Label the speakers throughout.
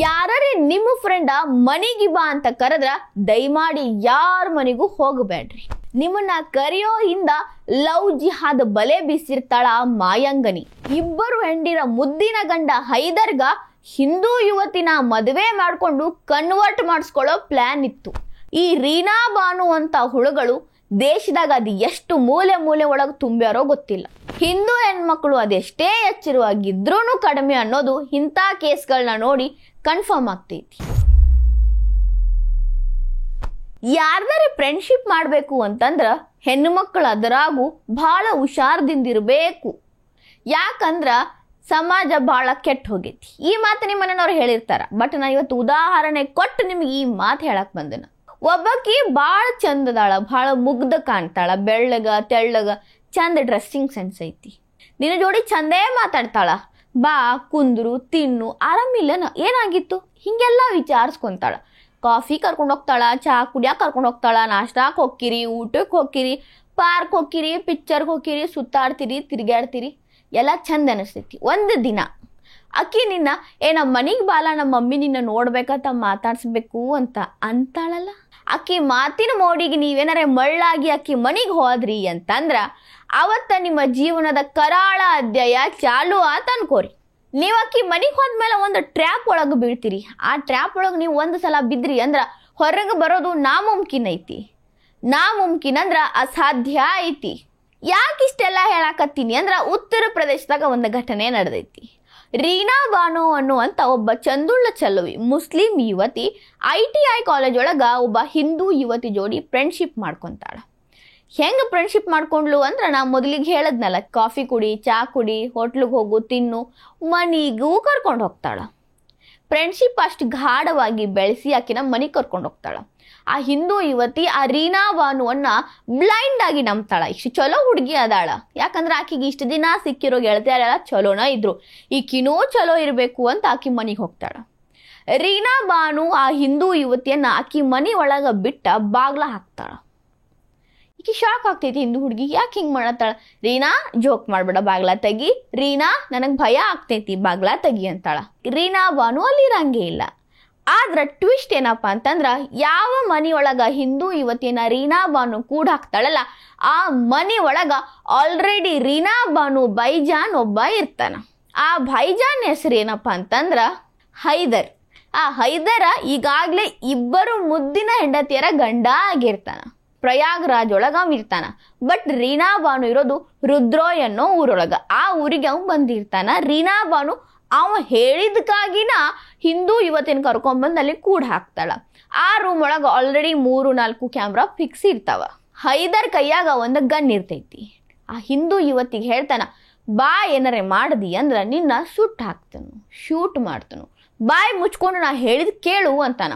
Speaker 1: ಯಾರೇ ನಿಮ್ಮ ಫ್ರೆಂಡ ಮನಿಗೆ ಬಾ ಅಂತ ಕರೆದ್ರ ದಯಮಾಡಿ ಯಾರ ಮನೆಗೂ ಹೋಗಬೇಡ್ರಿ. ನಿಮ್ಮನ್ನ ಕರೆಯೋ ಹಿಂದ ಲವ್ ಜಿಹಾದ್ ಬಲೆ ಬೀಸಿರ್ತಾಳ ಮಾಯಾಂಗನಿ. ಇಬ್ಬರು ಹೆಂಡಿರ ಮುದ್ದಿನ ಗಂಡ ಹೈದರ್ಗ ಹಿಂದೂ ಯುವತಿನ ಮದುವೆ ಮಾಡ್ಕೊಂಡು ಕನ್ವರ್ಟ್ ಮಾಡಿಸ್ಕೊಳ್ಳೋ ಪ್ಲಾನ್ ಇತ್ತು. ಈ ರೀನಾ ಬಾನು ಅಂತ ಹುಳುಗಳು ದೇಶದಾಗ ಅದು ಎಷ್ಟು ಮೂಲೆ ಮೂಲೆ ಒಳಗೆ ತುಂಬ್ಯಾರೋ ಗೊತ್ತಿಲ್ಲ. ಹಿಂದೂ ಹೆಣ್ಮಕ್ಳು ಅದೆಷ್ಟೇ ಎಚ್ಚರವಾಗಿದ್ರೂ ಕಡಿಮೆ ಅನ್ನೋದು ಇಂಥ ಕೇಸ್ಗಳನ್ನ ನೋಡಿ ಕನ್ಫರ್ಮ್ ಆಗ್ತೈತಿ. ಯಾರ್ದಾರೆ ಫ್ರೆಂಡ್ಶಿಪ್ ಮಾಡಬೇಕು ಅಂತಂದ್ರ ಹೆಣ್ಣು ಮಕ್ಕಳು ಅದರಾಗೂ ಭಾಳ ಹುಷಾರದಿಂದಿರಬೇಕು. ಯಾಕಂದ್ರ ಸಮಾಜ ಭಾಳ ಕೆಟ್ಟ ಹೋಗೈತಿ. ಈ ಮಾತು ನಿಮ್ಮ ಮನೆಯವ್ರು ಹೇಳಿರ್ತಾರ, ಬಟ್ ನಾನು ಇವತ್ತು ಉದಾಹರಣೆ ಕೊಟ್ಟು ನಿಮ್ಗೆ ಈ ಮಾತು ಹೇಳಕ್ ಬಂದನ. ಒಬ್ಬಾಕಿ ಭಾಳ ಚಂದದಾಳ, ಭಾಳ ಮುಗ್ಧ ಕಾಣ್ತಾಳ, ಬೆಳ್ಳಗ ತೆಳ್ಳಗ, ಚಂದ ಡ್ರೆಸ್ಸಿಂಗ್ ಸೆನ್ಸ್ ಐತಿ. ನಿನ್ನ ಜೋಡಿ ಚಂದೇ ಮಾತಾಡ್ತಾಳ, ಬಾ ಕುಂದ್ರು ತಿನ್ನು ಆರಾಮಿಲ್ಲನ ಏನಾಗಿತ್ತು ಹಿಂಗೆಲ್ಲ ವಿಚಾರಿಸ್ಕೊಂತಾಳ. ಕಾಫಿ ಕರ್ಕೊಂಡು ಹೋಗ್ತಾಳ, ಚಹಾ ಕುಡಿಯಾಕ ಕರ್ಕೊಂಡು ಹೋಗ್ತಾಳ, ನಾಷ್ಟಾಕ್ ಹೋಗ್ಕಿರಿ, ಊಟಕ್ಕೆ ಹೋಗ್ಕಿರಿ, ಪಾರ್ಕ್ ಹೋಗ್ಕಿರಿ, ಪಿಕ್ಚರ್ಗೆ ಹೋಗ್ಕಿರಿ, ಸುತ್ತಾಡ್ತೀರಿ, ತಿರುಗಾಡ್ತೀರಿ, ಎಲ್ಲ ಚಂದ ಅನಿಸ್ತೈತಿ. ಒಂದು ದಿನ ಅಕ್ಕಿ ನಿನ್ನ ನಮ್ಮ ಮನೆಗೆ ಬಾಲ, ನಮ್ಮ ಮಮ್ಮಿ ನಿನ್ನ ನೋಡ್ಬೇಕಂತ ಮಾತಾಡ್ಸ್ಬೇಕು ಅಂತ ಅಂತಾಳಲ್ಲ. ಅಕ್ಕಿ ಮಾತಿನ ಮೋಡಿಗೆ ನೀವೇನಾರೆ ಮಳ್ಳಾಗಿ ಅಕ್ಕಿ ಮನೆಗೆ ಹೋದ್ರಿ ಅಂತಂದ್ರ ಅವತ್ತ ನಿಮ್ಮ ಜೀವನದ ಕರಾಳ ಅಧ್ಯಾಯ ಚಾಲು ಆತ ಅನ್ಕೋರಿ. ನೀವು ಅಕ್ಕಿ ಮನೆಗೆ ಹೋದ್ಮೇಲೆ ಒಂದು ಟ್ರ್ಯಾಪ್ ಒಳಗೆ ಬೀಳ್ತೀರಿ. ಆ ಟ್ರ್ಯಾಪ್ ಒಳಗೆ ನೀವು ಒಂದು ಸಲ ಬಿದ್ರಿ ಅಂದ್ರ ಹೊರಗೆ ಬರೋದು ನಾಮುಮ್ಕಿನ್ ಐತಿ. ನಾಮುಮ್ಕಿನ್ ಅಂದ್ರ ಅಸಾಧ್ಯ ಐತಿ. ಯಾಕೆ ಇಷ್ಟೆಲ್ಲ ಹೇಳಾಕತ್ತೀನಿ ಅಂದ್ರ ಉತ್ತರ ಪ್ರದೇಶದಾಗ ಒಂದು ಘಟನೆ ನಡೆದೈತಿ. ರೀನಾ ಬಾನು ಅನ್ನುವಂಥ ಒಬ್ಬ ಚಂದುಳ್ಳ ಚಲುವಿ ಮುಸ್ಲಿಂ ಯುವತಿ ITI ಕಾಲೇಜ್ ಒಳಗೆ ಒಬ್ಬ ಹಿಂದೂ ಯುವತಿ ಜೋಡಿ ಫ್ರೆಂಡ್ಶಿಪ್ ಮಾಡ್ಕೊತಾಳ. ಹೆಂಗೆ ಫ್ರೆಂಡ್ಶಿಪ್ ಮಾಡ್ಕೊಂಡ್ಲು ಅಂದ್ರೆ ನಾ ಮೊದಲಿಗೆ ಹೇಳದ್ನಲ್ಲ, ಕಾಫಿ ಕುಡಿ, ಚಾ ಕುಡಿ, ಹೋಟ್ಲಿಗೆ ಹೋಗು, ತಿನ್ನು, ಮನಿಗೂ ಕರ್ಕೊಂಡು ಹೋಗ್ತಾಳ. ಫ್ರೆಂಡ್ಶಿಪ್ ಅಷ್ಟು ಗಾಢವಾಗಿ ಬೆಳೆಸಿ ಆಕಿನ ಮನೆಗೆ ಕರ್ಕೊಂಡು ಹೋಗ್ತಾಳ. ಆ ಹಿಂದೂ ಯುವತಿ ಆ ರೀನಾ ಬಾನುವನ್ನ ಬ್ಲೈಂಡ್ ಆಗಿ ನಂಬ್ತಾಳ. ಇಷ್ಟು ಚಲೋ ಹುಡುಗಿ ಅದಾಳ, ಯಾಕಂದ್ರೆ ಆಕಿಗೆ ಇಷ್ಟು ದಿನ ಸಿಕ್ಕಿರೋ ಗೆಳತಿಯರೆಲ್ಲ ಚಲೋನ ಇದ್ರು, ಈಕಿನೂ ಚಲೋ ಇರಬೇಕು ಅಂತ ಆಕಿ ಮನೆಗೆ ಹೋಗ್ತಾಳ. ರೀನಾ ಬಾನು ಆ ಹಿಂದೂ ಯುವತಿಯನ್ನ ಆಕಿ ಮನೆ ಒಳಗ ಬಿಟ್ಟ ಬಾಗ್ಲ ಹಾಕ್ತಾಳ. ಈಕಿ ಶಾಕ್ ಆಗ್ತೈತಿ ಹಿಂದೂ ಹುಡುಗಿ, ಯಾಕೆ ಹಿಂಗೆ ಮಾಡತ್ತಾಳ? ರೀನಾ ಜೋಕ್ ಮಾಡ್ಬೇಡ, ಬಾಗ್ಲ ತೆಗಿ, ರೀನಾ ನನಗೆ ಭಯ ಆಗ್ತೈತಿ, ಬಾಗ್ಲ ತೆಗಿ ಅಂತಾಳ. ರೀನಾ ಬಾನು ಅಲ್ಲಿ ಇರಂಗೇ ಇಲ್ಲ. ಆದ್ರ ಟ್ವಿಸ್ಟ್ ಏನಪ್ಪಾ ಅಂತಂದ್ರ ಯಾವ ಮನಿ ಒಳಗ ಹಿಂದೂ ಯುವತಿಯನ್ನ ರೀನಾ ಬಾನು ಕೂಡ ಹಾಕ್ತಾಳಲ್ಲ, ಆ ಮನಿ ಒಳಗ ಆಲ್ರೆಡಿ ರೀನಾ ಬಾನು ಬೈಜಾನ್ ಒಬ್ಬ ಇರ್ತಾನ. ಆ ಬೈಜಾನ್ ಹೆಸರು ಏನಪ್ಪಾ ಅಂತಂದ್ರ ಹೈದರ್. ಆ ಹೈದರ ಈಗಾಗ್ಲೇ ಇಬ್ಬರು ಮುದ್ದಿನ ಹೆಂಡತಿಯರ ಗಂಡ ಆಗಿರ್ತಾನ. ಪ್ರಯಾಗ್ರಾಜ್ ಒಳಗ ಇರ್ತಾನ. ಬಟ್ ರೀನಾ ಬಾನು ಇರೋದು ರುದ್ರೋಯ್ ಅನ್ನೋ ಊರೊಳಗ. ಆ ಊರಿಗೆ ಅವ್ ಬಂದಿರ್ತಾನ. ರೀನಾ ಬಾನು ಅವ ಹೇಳಿದಕ್ಕಾಗಿನ ಹಿಂದೂ ಯುವತಿನ ಕರ್ಕೊಂಡ್ಬಂದು ಅಲ್ಲಿ ಕೂಡ ಹಾಕ್ತಾಳ. ಆ ರೂಮ್ ಒಳಗೆ ಆಲ್ರೆಡಿ 3-4 ಕ್ಯಾಮ್ರಾ ಫಿಕ್ಸ್ ಇರ್ತಾವ. ಹೈದರ್ ಕೈಯಾಗ ಒಂದು ಗನ್ ಇರ್ತೈತಿ. ಆ ಹಿಂದೂ ಯುವತಿಗೆ ಹೇಳ್ತಾನ, ಬಾ ಏನಾರೆ ಮಾಡ್ದಿ ಅಂದ್ರ ನಿನ್ನ ಸುಟ್ಟು ಹಾಕ್ತನು, ಶೂಟ್ ಮಾಡ್ತನು, ಬಾಯಿ ಮುಚ್ಕೊಂಡು ನಾ ಹೇಳಿದ್ ಕೇಳು ಅಂತಾನ.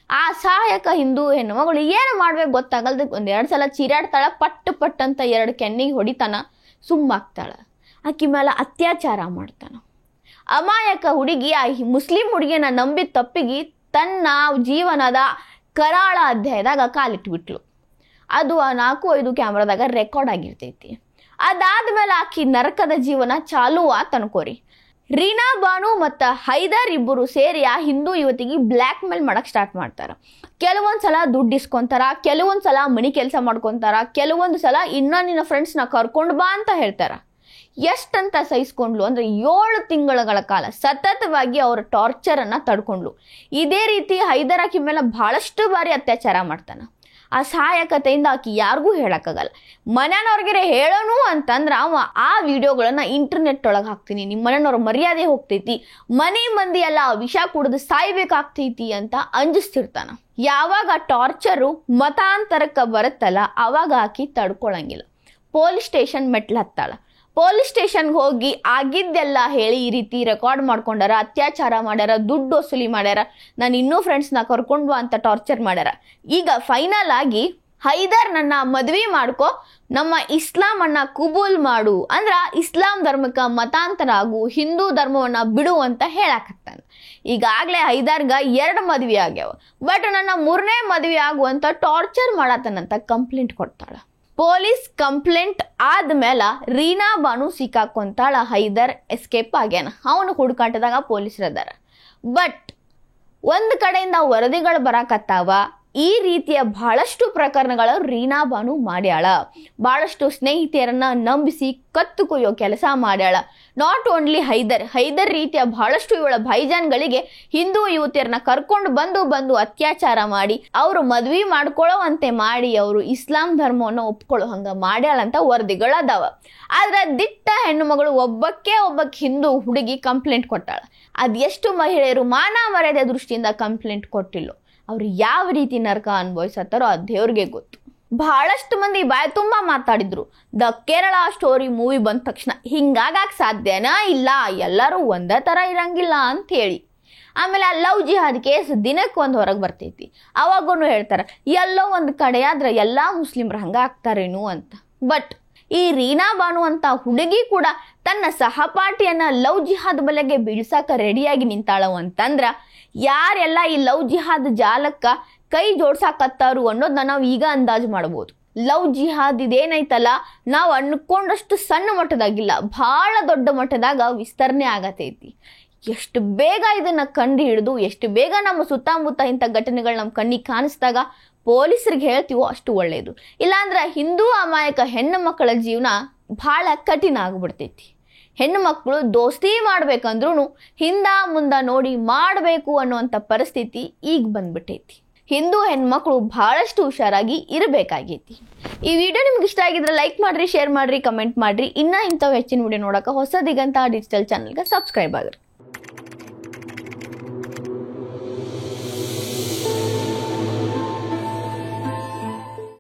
Speaker 1: ಆ ಸಹಾಯಕ ಹಿಂದೂ ಹೆಣ್ಣು ಮಗಳು ಏನು ಮಾಡ್ಬೇಕು ಗೊತ್ತಾಗಲ್ದ 1-2 ಸಲ ಚೀರಾಡ್ತಾಳ. ಪಟ್ ಅಂತ 2 ಕೆನ್ನಿಗೆ ಹೊಡಿತಾನ, ಸುಮ್ಮಾಗ್ತಾಳ. ಆಕಿ ಮೇಲೆ ಅತ್ಯಾಚಾರ ಮಾಡ್ತಾನ. ಅಮಾಯಕ ಹುಡುಗಿ ಆ ಮುಸ್ಲಿಂ ಹುಡುಗಿಯನ್ನ ನಂಬಿದ ತಪ್ಪಿಗೆ ತನ್ನ ಜೀವನದ ಕರಾಳ ಅಧ್ಯಾಯದಾಗ ಕಾಲಿಟ್ಬಿಟ್ಲು. ಅದು ಆ 4-5 ಕ್ಯಾಮ್ರಾದಾಗ ರೆಕಾರ್ಡ್ ಆಗಿರ್ತೈತಿ. ಅದಾದ್ಮೇಲೆ ಆಕಿ ನರಕದ ಜೀವನ ಚಾಲು ಆತ್ ಅನ್ಕೋರಿ. ರೀನಾ ಬಾನು ಮತ್ತು ಹೈದರ್ ಇಬ್ಬರು ಸೇರಿ ಆ ಹಿಂದೂ ಯುವತಿಗೆ ಬ್ಲ್ಯಾಕ್ ಮೇಲ್ ಮಾಡಕ್ಕೆ ಸ್ಟಾರ್ಟ್ ಮಾಡ್ತಾರೆ. ಕೆಲವೊಂದು ಸಲ ದುಡ್ಡು ಇಸ್ಕೊಂತಾರ, ಕೆಲವೊಂದು ಸಲ ಮನೆ ಕೆಲಸ ಮಾಡ್ಕೊತಾರ, ಕೆಲವೊಂದು ಸಲ ನಿನ್ನ ಫ್ರೆಂಡ್ಸ್ನ ಕರ್ಕೊಂಡು ಬಾ ಅಂತ ಹೇಳ್ತಾರ. ಎಷ್ಟಂತ ಸಹಿಸ್ಕೊಂಡ್ಲು ಅಂದ್ರೆ 7 ತಿಂಗಳ ಕಾಲ ಸತತವಾಗಿ ಅವರ ಟಾರ್ಚರನ್ನು ತಡ್ಕೊಂಡ್ಲು. ಇದೇ ರೀತಿ ಹೈದರ್ ಆಕಿ ಮೇಲೆ ಬಹಳಷ್ಟು ಬಾರಿ ಅತ್ಯಾಚಾರ ಮಾಡ್ತಾನೆ. ಆ ಸಹಾಯಕತೆಯಿಂದ ಆಕಿ ಯಾರಿಗೂ ಹೇಳಕ್ಕಾಗಲ್ಲ. ಮನೆಯವ್ರಿಗೆರೆ ಹೇಳೋನು ಅಂತಂದ್ರೆ ಅವ ಆ ವಿಡಿಯೋಗಳನ್ನ ಇಂಟರ್ನೆಟ್ ಒಳಗೆ ಹಾಕ್ತೀನಿ, ನಿಮ್ಮ ಮನೆಯವ್ರ ಮರ್ಯಾದೆ ಹೋಗ್ತೈತಿ, ಮನೆ ಮಂದಿ ಎಲ್ಲ ವಿಷ ಕುಡಿದು ಸಾಯ್ಬೇಕಾಗ್ತೈತಿ ಅಂತ ಅಂಜಿಸ್ತಿರ್ತಾನ. ಯಾವಾಗ ಟಾರ್ಚರು ಮತಾಂತರಕ್ಕೆ ಬರುತ್ತಲ್ಲ ಅವಾಗ ಆಕಿ ತಡ್ಕೊಳಂಗಿಲ್ಲ. ಪೊಲೀಸ್ ಸ್ಟೇಷನ್ ಮೆಟ್ಲು ಹತ್ತಾಳ. ಪೊಲೀಸ್ ಸ್ಟೇಷನ್ಗೆ ಹೋಗಿ ಆಗಿದ್ದೆಲ್ಲ ಹೇಳಿ ಈ ರೀತಿ ರೆಕಾರ್ಡ್ ಮಾಡ್ಕೊಂಡಾರ, ಅತ್ಯಾಚಾರ ಮಾಡ್ಯಾರ, ದುಡ್ಡು ವಸೂಲಿ ಮಾಡ್ಯಾರ, ನಾನು ಇನ್ನೂ ಫ್ರೆಂಡ್ಸ್ನ ಕರ್ಕೊಂಡು ಅಂತ ಟಾರ್ಚರ್ ಮಾಡ್ಯಾರ. ಈಗ ಫೈನಲ್ ಆಗಿ ಹೈದರ್ ನನ್ನ ಮದ್ವೆ ಮಾಡ್ಕೊ, ನಮ್ಮ ಇಸ್ಲಾಮನ್ನ ಕುಬೂಲ್ ಮಾಡು ಅಂದ್ರ ಇಸ್ಲಾಂ ಧರ್ಮಕ್ಕೆ ಮತಾಂತರ ಆಗು, ಹಿಂದೂ ಧರ್ಮವನ್ನ ಬಿಡು ಅಂತ ಹೇಳಾಕತ್ತಾನ. ಈಗಾಗಲೇ ಹೈದರ್ಗ 2 ಮದ್ವೆ ಆಗ್ಯಾವ. ಬಟ್ ನನ್ನ 3ನೇ ಮದ್ವೆ ಆಗುವಂತ ಟಾರ್ಚರ್ ಮಾಡತ್ತನಂತ ಕಂಪ್ಲೇಂಟ್ ಕೊಡ್ತಾಳ. ಪೊಲೀಸ್ ಕಂಪ್ಲೇಂಟ್ ಆದ್ಮೇಲೆ ರೀನಾ ಬಾನು ಸಿಕ್ಕಾಕೊಂತಾಳ. ಹೈದರ್ ಎಸ್ಕೇಪ್ ಆಗ್ಯಾನ. ಅವನು ಹುಡುಕಾಟದಾಗ ಪೊಲೀಸರು ಅದಾರ. ಬಟ್ ಒಂದು ಕಡೆಯಿಂದ ವರದಿಗಳು ಬರಾಕತ್ತಾವ. ಈ ರೀತಿಯ ಬಹಳಷ್ಟು ಪ್ರಕರಣಗಳು ರೀನಾ ಬಾನು ಮಾಡ್ಯಾಳ. ಬಹಳಷ್ಟು ಸ್ನೇಹಿತೆಯರನ್ನ ನಂಬಿಸಿ ಕತ್ತು ಕೊಯ್ಯೋ ಕೆಲಸ ಮಾಡ್ಯಾಳ. ನಾಟ್ ಓನ್ಲಿ ಹೈದರ್ ರೀತಿಯ ಬಹಳಷ್ಟು ಇವಳ ಭೈಜಾನ್ಗಳಿಗೆ ಹಿಂದೂ ಯುವತಿಯರನ್ನ ಕರ್ಕೊಂಡು ಬಂದು ಅತ್ಯಾಚಾರ ಮಾಡಿ ಅವರು ಮದ್ವಿ ಮಾಡ್ಕೊಳ್ಳೋವಂತೆ ಮಾಡಿ ಅವರು ಇಸ್ಲಾಂ ಧರ್ಮವನ್ನು ಒಪ್ಕೊಳ್ಳೋ ಹಂಗ ಮಾಡ್ಯಾಳಂತ ವರದಿಗಳದಾವ. ಆದ್ರೆ ದಿಟ್ಟ ಹೆಣ್ಣು ಮಗಳು ಒಬ್ಬಕ್ಕೆ ಹಿಂದೂ ಹುಡುಗಿ ಕಂಪ್ಲೇಂಟ್ ಕೊಟ್ಟಾಳ. ಅದೆಷ್ಟು ಮಹಿಳೆಯರು ಮಾನ ಮರ್ಯಾದೆ ದೃಷ್ಟಿಯಿಂದ ಕಂಪ್ಲೇಂಟ್ ಕೊಟ್ಟಿಲ್ಲೋ, ಅವ್ರು ಯಾವ ರೀತಿ ನರಕ ಅನುಭವಿಸತ್ತಾರೋ ಆ ದೇವ್ರಿಗೆ ಗೊತ್ತು. ಬಹಳಷ್ಟು ಮಂದಿ ಬಾಯಿ ತುಂಬಾ ಮಾತಾಡಿದ್ರು. ದ ಕೇರಳ ಸ್ಟೋರಿ ಮೂವಿ ಬಂದ ತಕ್ಷಣ ಹಿಂಗಾಗಕ್ಕೆ ಸಾಧ್ಯನಾ? ಇಲ್ಲ, ಎಲ್ಲರೂ ಒಂದೇ ತರ ಇರಂಗಿಲ್ಲ ಅಂತ ಹೇಳಿ. ಆಮೇಲೆ ಆ ಲವ್ ಜಿಹಾದ್ ಕೇಸ್ ದಿನಕ್ಕೆ ಒಂದು ಹೊರಗೆ ಬರ್ತೈತಿ. ಅವಾಗೂ ಹೇಳ್ತಾರೆ ಎಲ್ಲೋ ಒಂದು ಕಡೆ ಆದ್ರೆ ಎಲ್ಲಾ ಮುಸ್ಲಿಮ್ರು ಹಂಗ ಆಗ್ತಾರೇನು ಅಂತ. ಬಟ್ ಈ ರೀನಾ ಬಾನು ಅಂತ ಹುಡುಗಿ ಕೂಡ ತನ್ನ ಸಹಪಾಠಿಯನ್ನ ಲವ್ ಜಿಹಾದ್ ಬಲೆಗೆ ಬೀಳ್ಸಾಕ ರೆಡಿಯಾಗಿ ನಿಂತಾಳವು ಅಂತಂದ್ರ ಯಾರೆಲ್ಲ ಈ ಲವ್ ಜಿಹಾದ್ ಜಾಲಕ್ಕ ಕೈ ಜೋಡ್ಸಾಕತ್ತಾರು ಅನ್ನೋದನ್ನ ನಾವು ಈಗ ಅಂದಾಜು ಮಾಡ್ಬೋದು. ಲವ್ ಜಿಹಾದ್ ಇದೇನೈತಲ್ಲ, ನಾವು ಅನ್ಕೊಂಡಷ್ಟು ಸಣ್ಣ ಮಟ್ಟದಾಗಿಲ್ಲ, ಬಹಳ ದೊಡ್ಡ ಮಟ್ಟದಾಗ ವಿಸ್ತರಣೆ ಆಗತೈತಿ. ಎಷ್ಟು ಬೇಗ ಇದನ್ನ ಕಂಡು ಹಿಡಿದು ಎಷ್ಟು ಬೇಗ ನಮ್ಮ ಸುತ್ತಮುತ್ತ ಇಂಥ ಘಟನೆಗಳು ನಮ್ಮ ಕಣ್ಣಿಗೆ ಕಾಣಿಸಿದಾಗ ಪೊಲೀಸರಿಗೆ ಹೇಳ್ತೀವೋ ಅಷ್ಟು ಒಳ್ಳೆಯದು. ಇಲ್ಲಾಂದ್ರೆ ಹಿಂದೂ ಅಮಾಯಕ ಹೆಣ್ಣು ಮಕ್ಕಳ ಜೀವನ ಬಹಳ ಕಠಿಣ ಆಗ್ಬಿಡ್ತೈತಿ. ಹೆಣ್ಣು ಮಕ್ಕಳು ದೋಸ್ತಿ ಮಾಡ್ಬೇಕಂದ್ರೂ ಹಿಂದ ಮುಂದ ನೋಡಿ ಮಾಡಬೇಕು ಅನ್ನುವಂಥ ಪರಿಸ್ಥಿತಿ ಈಗ ಬಂದ್ಬಿಟ್ಟೈತಿ. ಹಿಂದೂ ಹೆಣ್ಮಕ್ಳು ಬಹಳಷ್ಟು ಹುಷಾರಾಗಿ ಇರಬೇಕಾಗೈತಿ. ಈ ವಿಡಿಯೋ ನಿಮ್ಗೆ ಇಷ್ಟ ಆಗಿದ್ರೆ ಲೈಕ್ ಮಾಡ್ರಿ, ಶೇರ್ ಮಾಡ್ರಿ, ಕಮೆಂಟ್ ಮಾಡ್ರಿ. ಇನ್ನ ಇಂಥವು ಹೆಚ್ಚಿನ ವಿಡಿಯೋ ನೋಡಕ್ಕೆ ಹೊಸ ದಿಗಂತ ಡಿಜಿಟಲ್ ಚಾನಲ್ಗೆ ಸಬ್ಸ್ಕ್ರೈಬ್ ಆಗ್ರಿ.